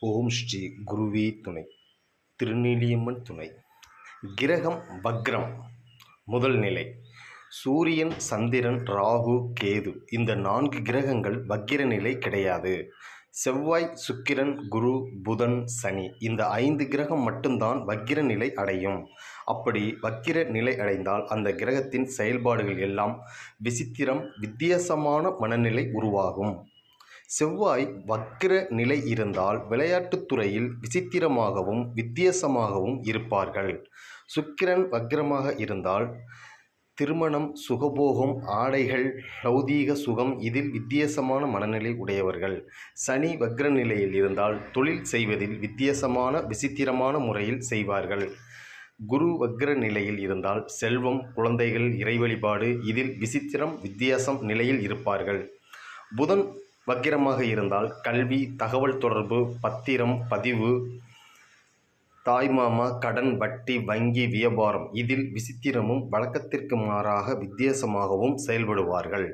ஓம் ஸ்ரீ குருவே துணை. திருநீலியம்மன் துணை. கிரகம் வக்ரம். முதல் நிலை சூரியன், சந்திரன், ராகு, கேது. இந்த 4 கிரகங்கள் வக்கிர நிலை கிடையாது. செவ்வாய், சுக்கிரன், குரு, புதன், சனி இந்த 5 கிரகம் மட்டும்தான் வக்கிர நிலை அடையும். அப்படி வக்கிர நிலை அடைந்தால் அந்த கிரகத்தின் செயல்பாடுகள் எல்லாம் விசித்திரம், வித்தியாசமான மனநிலை உருவாகும். செவ்வாய் வக்கிர நிலை இருந்தால் விளையாட்டுத் துறையில் விசித்திரமாகவும் வித்தியாசமாகவும் இருப்பார்கள். சுக்கிரன் வக்கிரமாக இருந்தால் திருமணம், சுகபோகம், ஆடைகள், லௌதீக சுகம் இதில் வித்தியாசமான மனநிலை உடையவர்கள். சனி வக்ர நிலையில் இருந்தால் தொழில் செய்வதில் வித்தியாசமான விசித்திரமான முறையில் செய்வார்கள். குரு வக்ர நிலையில் இருந்தால் செல்வம், குழந்தைகள், இறை வழிபாடு இதில் விசித்திரம், வித்தியாசம் நிலையில் இருப்பார்கள். புதன் வக்கிரமாக இருந்தால் கல்வி, தகவல் தொடர்பு, பத்திரம் பதிவு, தாய்மாமா, கடன், வட்டி, வங்கி, வியாபாரம் இதில் விசித்திரமும் வழக்கத்திற்கு மாறாக வித்தியாசமாகவும் செயல்படுவார்கள்.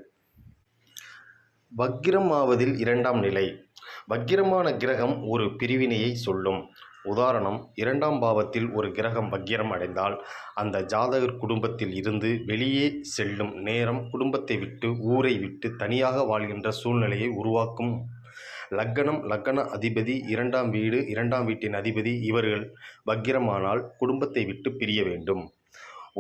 வக்கிரம் ஆவதில் 2ஆம் நிலை. வக்கிரமான கிரகம் ஒரு பிரிவினையை சொல்லும். உதாரணம், 2ஆம் பாவத்தில் ஒரு கிரகம் வக்கிரம் அடைந்தால் அந்த ஜாதகர் குடும்பத்தில் இருந்து வெளியே செல்லும் நேரம், குடும்பத்தை விட்டு, ஊரை விட்டு தனியாக வாழ்கின்ற சூழ்நிலையை உருவாக்கும். லக்னம், லக்ன அதிபதி, 2ஆம் வீடு, 2ஆம் வீட்டின் அதிபதி இவர்கள் வக்கிரமானால் குடும்பத்தை விட்டு பிரிய வேண்டும்.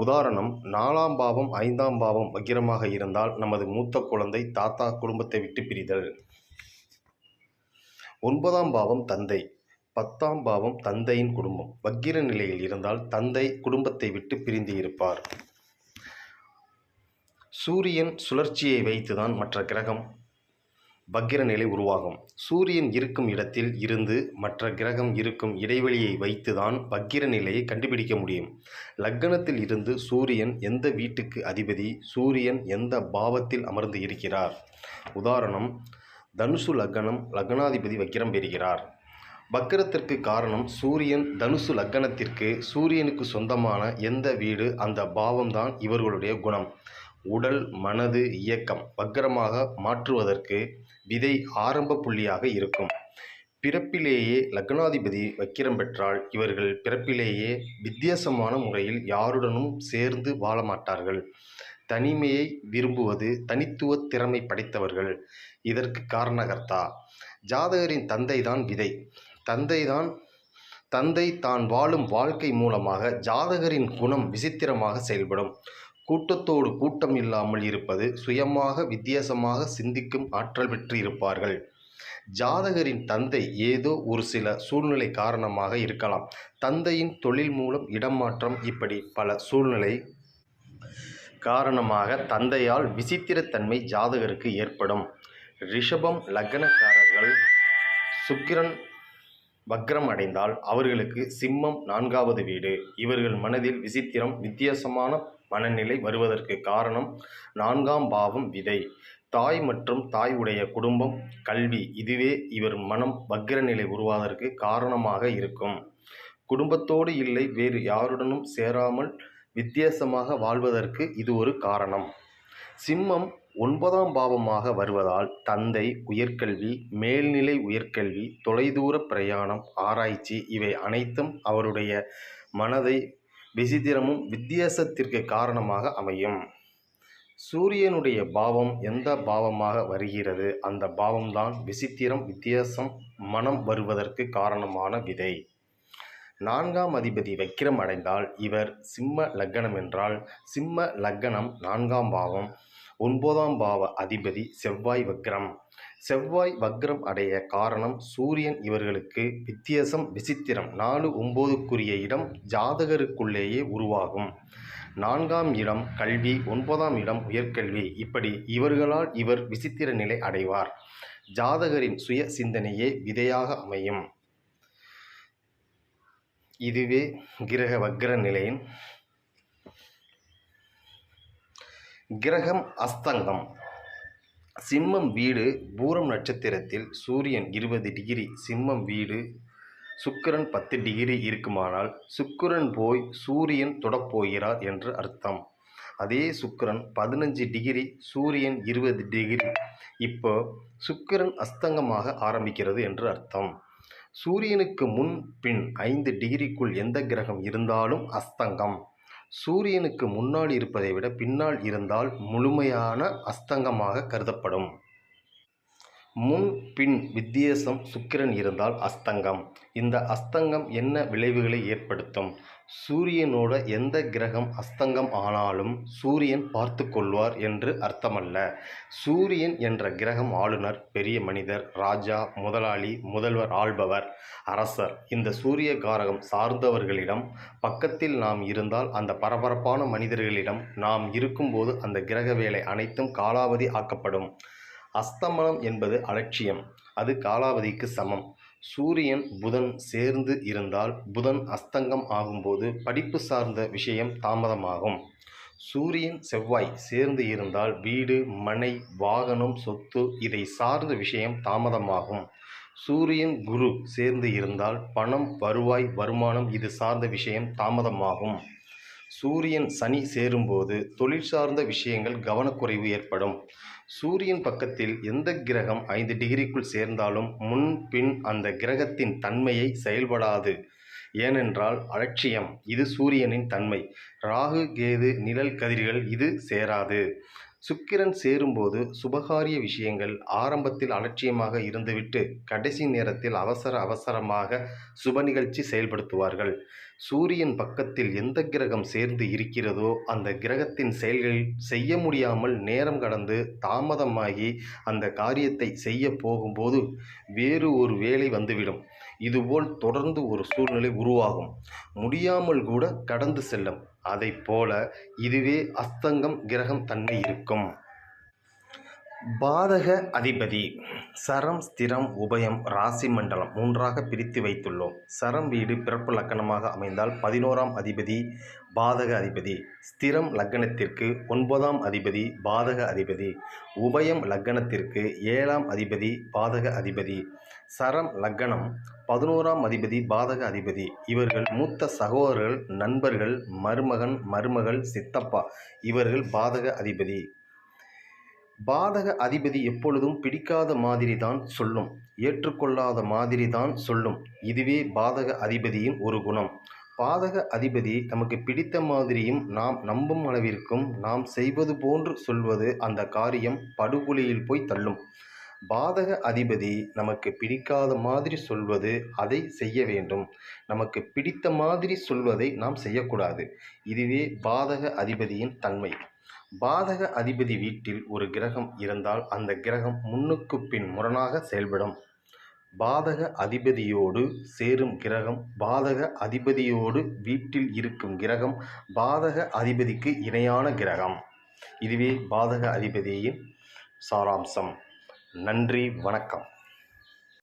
உதாரணம், 4ஆம் பாவம், 5ஆம் பாவம் வக்கிரமாக இருந்தால் நமது மூத்த குழந்தை, தாத்தா குடும்பத்தை விட்டு பிரிதல். 9ஆம் பாவம் தந்தை, 10ஆம் பாவம் தந்தையின் குடும்பம் வக்கிர நிலையில் இருந்தால் தந்தை குடும்பத்தை விட்டு பிரிந்து இருப்பார். சூரியன் சுழற்சியை வைத்துதான் மற்ற கிரகம் வக்கிர நிலை உருவாகும். சூரியன் இருக்கும் இடத்தில் இருந்து மற்ற கிரகம் இருக்கும் இடைவெளியை வைத்துதான் வக்கிர நிலையை கண்டுபிடிக்க முடியும். லக்னத்தில் இருந்து சூரியன் எந்த வீட்டுக்கு அதிபதி, சூரியன் எந்த பாவத்தில் அமர்ந்து இருக்கிறார். உதாரணம், தனுசு லக்னம், லக்னாதிபதி வக்கிரம் பெறுகிறார். வக்கிரத்திற்கு காரணம் சூரியன். தனுசு லக்னத்திற்கு சூரியனுக்கு சொந்தமான எந்த வீடு அந்த பாவம்தான் இவர்களுடைய குணம். உடல், மனது, இயக்கம் வக்கிரமாக மாற்றுவதற்கு விதை ஆரம்ப புள்ளியாக இருக்கும். பிறப்பிலேயே லக்னாதிபதி வக்கிரம் பெற்றால் இவர்கள் பிறப்பிலேயே வித்தியாசமான முறையில் யாருடனும் சேர்ந்து வாழ மாட்டார்கள். தனிமையை விரும்புவது, தனித்துவ திறமை படைத்தவர்கள். இதற்கு காரணகர்த்தா ஜாதகரின் தந்தைதான் விதை. தந்தை தான் வாழும் வாழ்க்கை மூலமாக ஜாதகரின் குணம் விசித்திரமாக செயல்படும். கூட்டத்தோடு கூட்டம் இல்லாமல் இருப்பது, சுயமாக வித்தியாசமாக சிந்திக்கும் ஆற்றல் பெற்று இருப்பார்கள். ஜாதகரின் தந்தை ஏதோ ஒரு சில சூழ்நிலை காரணமாக இருக்கலாம். தந்தையின் தொழில் மூலம் இடமாற்றம், இப்படி பல சூழ்நிலை காரணமாக தந்தையால் விசித்திரத்தன்மை ஜாதகருக்கு ஏற்படும். ரிஷபம் லக்னக்காரர்கள் சுக்கிரன் வக்ரம் அடைந்தால் அவர்களுக்கு சிம்மம் 4வது வீடு. இவர்கள் மனதில் விசித்திரம், வித்தியாசமான மனநிலை வருவதற்கு காரணம் 4ஆம் பாவம் விதை. தாய் மற்றும் தாய் உடைய குடும்பம், கல்வி இதுவே இவர் மனம் வக்ர நிலை உருவாவதற்கு காரணமாக இருக்கும். குடும்பத்தோடு இல்லை, வேறு யாருடனும் சேராமல் வித்தியாசமாக வாழ்வதற்கு இது ஒரு காரணம். சிம்மம் 9ஆம் பாவமாக வருவதால் தந்தை, உயர்கல்வி, மேல்நிலை உயர்கல்வி, தொலைதூர பிரயாணம், ஆராய்ச்சி இவை அனைத்தும் அவருடைய மனதை விசித்திரமும் வித்தியாசத்திற்கு காரணமாக அமையும். சூரியனுடைய பாவம் எந்த பாவமாக வருகிறது அந்த பாவம்தான் விசித்திரம், வித்தியாசம் மனம் வருவதற்கு காரணமான விதை. 4ஆம் அதிபதி வக்கிரம் அடைந்தால் இவர் சிம்ம லக்னம் என்றால் சிம்ம லக்னம் 4ஆம் பாவம், 9ஆம் பாவ அதிபதி செவ்வாய் வக்ரம். செவ்வாய் வக்ரம் அடைய காரணம் சூரியன் இவர்களுக்கு வித்தியாசம், விசித்திரம் 4, 9க்குரிய இடம் ஜாதகருக்குள்ளேயே உருவாகும். 4ஆம் இடம் கல்வி, 9ஆம் இடம் உயர்கல்வி. இப்படி இவர்களால் இவர் விசித்திர நிலை அடைவார். ஜாதகரின் சுய சிந்தனையே விதையாக அமையும். இதுவே கிரக வக்ர நிலையின் கிரகம் அஸ்தங்கம். சிம்மம் வீடு பூரம் நட்சத்திரத்தில் சூரியன் 20 டிகிரி, சிம்மம் வீடு சுக்கிரன் 10 டிகிரி இருக்குமானால் சுக்கிரன் போய் சூரியன் தொடப்போகிறார் என்று அர்த்தம். அதே சுக்கிரன் 15 டிகிரி, சூரியன் 20 டிகிரி, இப்போ சுக்கிரன் அஸ்தங்கமாக ஆரம்பிக்கிறது என்று அர்த்தம். சூரியனுக்கு முன் பின் 5 டிகிரிக்குள் எந்த கிரகம் இருந்தாலும் அஸ்தங்கம். சூரியனுக்கு முன்னால் இருப்பதை விட பின்னால் இருந்தால் முழுமையான அஸ்தங்கமாக கருதப்படும். முன் பின் வித்தியாசம் சுக்கிரன் இருந்தால் அஸ்தங்கம். இந்த அஸ்தங்கம் என்ன விளைவுகளை ஏற்படுத்தும்? சூரியனோட எந்த கிரகம் அஸ்தங்கம் ஆனாலும் சூரியன் பார்த்து கொள்வார் என்று அர்த்தமல்ல. சூரியன் என்ற கிரகம் ஆளுநர், பெரிய மனிதர், ராஜா, முதலாளி, முதல்வர், ஆள்பவர், அரசர். இந்த சூரிய காரகம் சார்ந்தவர்களிடம் பக்கத்தில் நாம் இருந்தால், அந்த பரபரப்பான மனிதர்களிடம் நாம் இருக்கும்போது அந்த கிரக வேலை அனைத்தும் காலாவதி ஆக்கப்படும். அஸ்தமனம் என்பது அலட்சியம். அது காலாவதிக்கு சமம். சூரியன் புதன் சேர்ந்து இருந்தால் புதன் அஸ்தங்கம் ஆகும்போது படிப்பு சார்ந்த விஷயம் தாமதமாகும். சூரியன் செவ்வாய் சேர்ந்து இருந்தால் வீடு, மனை, வாகனம், சொத்து இதை சார்ந்த விஷயம் தாமதமாகும். சூரியன் குரு சேர்ந்து இருந்தால் பணம், வருவாய், வருமானம் இது சார்ந்த விஷயம் தாமதமாகும். சூரியன் சனி சேரும்போது தொழில் சார்ந்த விஷயங்கள் கவனக்குறைவு ஏற்படும். சூரியன் பக்கத்தில் எந்த கிரகம் 5 டிகிரிக்குள் சேர்ந்தாலும் முன் பின் அந்த கிரகத்தின் தன்மையை செயல்படாது. ஏனென்றால் அலட்சியம். இது சூரியனின் தன்மை. ராகு, கேது, நிழல் கதிர்கள் இது சேராது. சுக்கிரன் சேரும்போது சுபகாரிய விஷயங்கள் ஆரம்பத்தில் அலட்சியமாக இருந்துவிட்டு கடைசி நேரத்தில் அவசரமாக சுப நிகழ்ச்சி செயல்படுத்துவார்கள். சூரியன் பக்கத்தில் எந்த கிரகம் சேர்ந்து இருக்கிறதோ அந்த கிரகத்தின் செயல்களில் செய்ய முடியாமல் நேரம் கடந்து தாமதமாகி அந்த காரியத்தை செய்ய போகும்போது வேறு ஒரு வேலை வந்துவிடும். இதுபோல் தொடர்ந்து ஒரு சூழ்நிலை உருவாகும். முடியாமல் கூட கடந்து செல்லும். அதைப் போல இதுவே அஸ்தங்கம் கிரகம் தன்மை இருக்கும். பாதக அதிபதி சரம், ஸ்திரம், உபயம், ராசி மண்டலம் 3ஆக பிரித்து வைத்துள்ளோம். சரம் வீடு பிறப்பு லக்கணமாக அமைந்தால் 11ஆம் அதிபதி பாதக அதிபதி. ஸ்திரம் லக்கணத்திற்கு 9ஆம் அதிபதி பாதக அதிபதி. உபயம் லக்கணத்திற்கு 7ஆம் அதிபதி பாதக அதிபதி. சரம் லக்கணம் 11ஆம் அதிபதி பாதக அதிபதி. இவர்கள் மூத்த சகோதரர்கள், நண்பர்கள், மருமகன், மருமகள், சித்தப்பா இவர்கள் பாதக அதிபதி. பாதக அதிபதி எப்பொழுதும் பிடிக்காத மாதிரி தான் சொல்லும், ஏற்றுக்கொள்ளாத மாதிரி தான் சொல்லும். இதுவே பாதக அதிபதியின் ஒரு குணம். பாதக அதிபதி நமக்கு பிடித்த மாதிரியும் நாம் நம்பும் அளவிற்கும் நாம் செய்வது போன்று சொல்வது அந்த காரியம் படுகொலியில் போய் தள்ளும். பாதக அதிபதி நமக்கு பிடிக்காத மாதிரி சொல்வது அதை செய்ய வேண்டும். நமக்கு பிடித்த மாதிரி சொல்வதை நாம் செய்யக்கூடாது. இதுவே பாதக அதிபதியின் தன்மை. பாதக அதிபதி வீட்டில் ஒரு கிரகம் இருந்தால் அந்த கிரகம் முன்னுக்கு பின் முரணாக செயல்படும். பாதக அதிபதியோடு சேரும் கிரகம் பாதக அதிபதியோடு வீட்டில் இருக்கும் கிரகம் பாதக அதிபதிக்கு இணையான கிரகம். இதுவே பாதக அதிபதியின் சாராம்சம். நன்றி, வணக்கம்.